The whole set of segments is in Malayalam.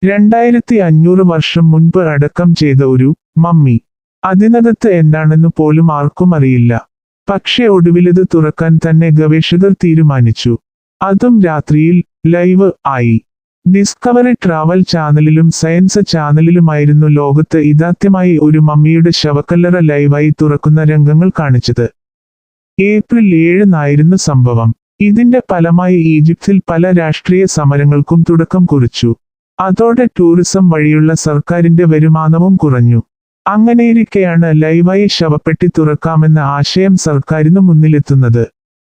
2500 വർഷം മുൻപ് അടക്കം ചെയ്ത ഒരു മമ്മി. അതിനകത്ത് എന്താണെന്ന് പോലും ആർക്കും അറിയില്ല. പക്ഷേ ഒടുവിലത് തുറക്കാൻ തന്നെ ഗവേഷകർ തീരുമാനിച്ചു. അതും രാത്രിയിൽ, ലൈവ് ആയി. ഡിസ്കവറി ട്രാവൽ ചാനലിലും സയൻസ് ചാനലിലുമായിരുന്നു ലോകത്ത് ഇതാദ്യമായി ഒരു മമ്മിയുടെ ശവക്കല്ലറ ലൈവായി തുറക്കുന്ന രംഗങ്ങൾ കാണിച്ചത്. ഏപ്രിൽ 7 സംഭവം. ഇതിന്റെ ഫലമായി ഈജിപ്തിൽ പല രാഷ്ട്രീയ സമരങ്ങൾക്കും തുടക്കം കുറിച്ചു. അതോടെ ടൂറിസം വഴിയുള്ള സർക്കാരിന്റെ വരുമാനവും കുറഞ്ഞു. അങ്ങനെയിരിക്കെയാണ് ലൈവായി ശവപ്പെട്ടി തുറക്കാമെന്ന ആശയം സർക്കാരിനു മുന്നിലെത്തുന്നത്.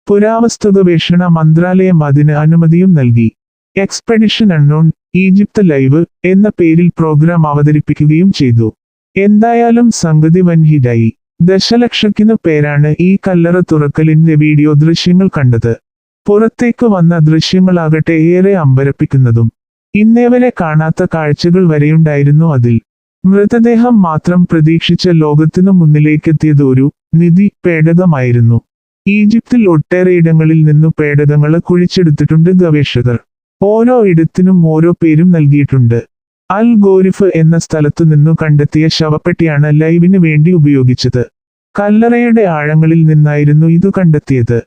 പുരാവസ്തുഗവേഷണ മന്ത്രാലയം അതിന് അനുമതിയും നൽകി. എക്സ്പെഡിഷൻ അൺനോൺ ഈജിപ്ത് ലൈവ് എന്ന പേരിൽ പ്രോഗ്രാം അവതരിപ്പിക്കുകയും ചെയ്തു. എന്തായാലും സംഗതി വൻഹിറ്റായി. ദശലക്ഷക്കിനു പേരാണ് ഈ കല്ലറ തുറക്കലിന്റെ വീഡിയോ ദൃശ്യങ്ങൾ കണ്ടത്. പുറത്തേക്ക് വന്ന ദൃശ്യങ്ങളാകട്ടെ ഏറെ അമ്പരപ്പിക്കുന്നതും. ഇന്നേവരെ കാണാത്ത കാഴ്ചകൾ വരെയുണ്ടായിരുന്നു അതിൽ. മൃതദേഹം മാത്രം പ്രതീക്ഷിച്ച ലോകത്തിനു മുന്നിലേക്കെത്തിയത് ഒരു നിധി പേടകമായിരുന്നു. ഈജിപ്തിൽ ഒട്ടേറെയിടങ്ങളിൽ നിന്നു പേടകങ്ങള് കുഴിച്ചെടുത്തിട്ടുണ്ട് ഗവേഷകർ. ഓരോ ഇടത്തിനും ഓരോ പേരും നൽകിയിട്ടുണ്ട്. അൽ ഗോരിഫ് എന്ന സ്ഥലത്തു നിന്നു കണ്ടെത്തിയ ശവപ്പെട്ടിയാണ് ലൈവിന് വേണ്ടി ഉപയോഗിച്ചത്. കല്ലറയുടെ ആഴങ്ങളിൽ നിന്നായിരുന്നു ഇതു കണ്ടെത്തിയത്.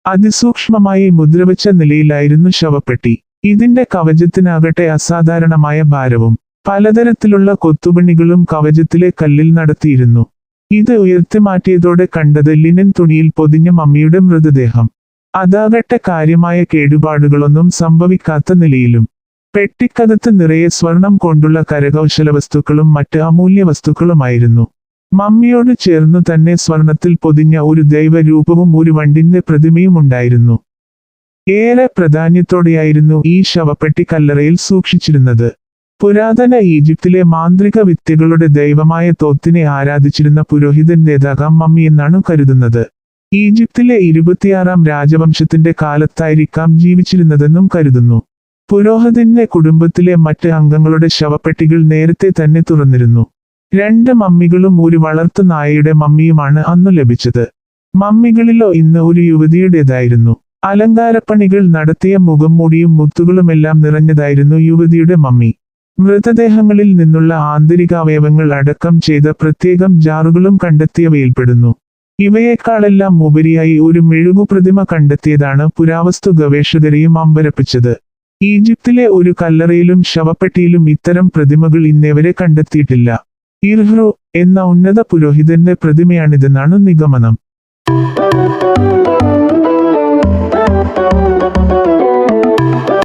അതിസൂക്ഷ്മമായി മുദ്രവച്ച നിലയിലായിരുന്നു ശവപ്പെട്ടി. ഇതിന്റെ കവചത്തിനാകട്ടെ അസാധാരണമായ ഭാരവും. പലതരത്തിലുള്ള കൊത്തുപണികളും കവചത്തിലെ കല്ലിൽ നടത്തിയിരുന്നു. ഇത് ഉയർത്തിമാറ്റിയതോടെ കണ്ടത് ലിനൻ തുണിയിൽ പൊതിഞ്ഞ മമ്മിയുടെ മൃതദേഹം. അതാകട്ടെ കാര്യമായ കേടുപാടുകളൊന്നും സംഭവിക്കാത്ത നിലയിലും. പെട്ടിക്കകത്ത് നിറയെ സ്വർണം കൊണ്ടുള്ള കരകൗശല വസ്തുക്കളും മറ്റ് അമൂല്യ വസ്തുക്കളുമായിരുന്നു. മമ്മിയോട് ചേർന്നു തന്നെ സ്വർണത്തിൽ പൊതിഞ്ഞ ഒരു ദൈവരൂപവും ഒരു വണ്ടിന്റെ പ്രതിമയും ഉണ്ടായിരുന്നു. ഏറെ പ്രാധാന്യത്തോടെയായിരുന്നു ഈ ശവപ്പെട്ടി കല്ലറയിൽ സൂക്ഷിച്ചിരുന്നത്. പുരാതന ഈജിപ്തിലെ മാന്ത്രിക വിദ്യകളുടെ ദൈവമായ തോത്തിനെ ആരാധിച്ചിരുന്ന പുരോഹിതന്റേതാകാം മമ്മി എന്നാണ് കരുതുന്നത്. ഈജിപ്തിലെ 26ാം രാജവംശത്തിന്റെ കാലത്തായിരിക്കാം ജീവിച്ചിരുന്നതെന്നും കരുതുന്നു. പുരോഹിതന്റെ കുടുംബത്തിലെ മറ്റ് അംഗങ്ങളുടെ ശവപ്പെട്ടികൾ നേരത്തെ തന്നെ തുറന്നിരുന്നു. 2 മമ്മികളും ഒരു വളർത്തു നായയുടെ മമ്മിയുമാണ് അന്നു ലഭിച്ചത്. മമ്മികളിലോ ഇന്ന് ഒരു യുവതിയുടേതായിരുന്നു. അലങ്കാരപ്പണികൾ നടത്തിയ മുഖംമൂടിയും മുത്തുകളുമെല്ലാം നിറഞ്ഞതായിരുന്നു യുവതിയുടെ മമ്മി. മൃതദേഹങ്ങളിൽ നിന്നുള്ള ആന്തരികാവയവങ്ങൾ അടക്കം ചെയ്ത പ്രത്യേകം ജാറുകളും കണ്ടെത്തിയവയിൽപ്പെടുന്നു. ഇവയേക്കാളെല്ലാം ഉപരിയായി ഒരു മെഴുകുപ്രതിമ കണ്ടെത്തിയതാണ് പുരാവസ്തു ഗവേഷകരെയും അമ്പരപ്പിച്ചത്. ഈജിപ്തിലെ ഒരു കല്ലറയിലും ശവപ്പെട്ടിയിലും ഇത്തരം പ്രതിമകൾ ഇന്നേവരെ കണ്ടെത്തിയിട്ടില്ല. ഇർഹ്റു എന്ന ഉന്നത പുരോഹിതന്റെ പ്രതിമയാണിതെന്നാണ് നിഗമനം.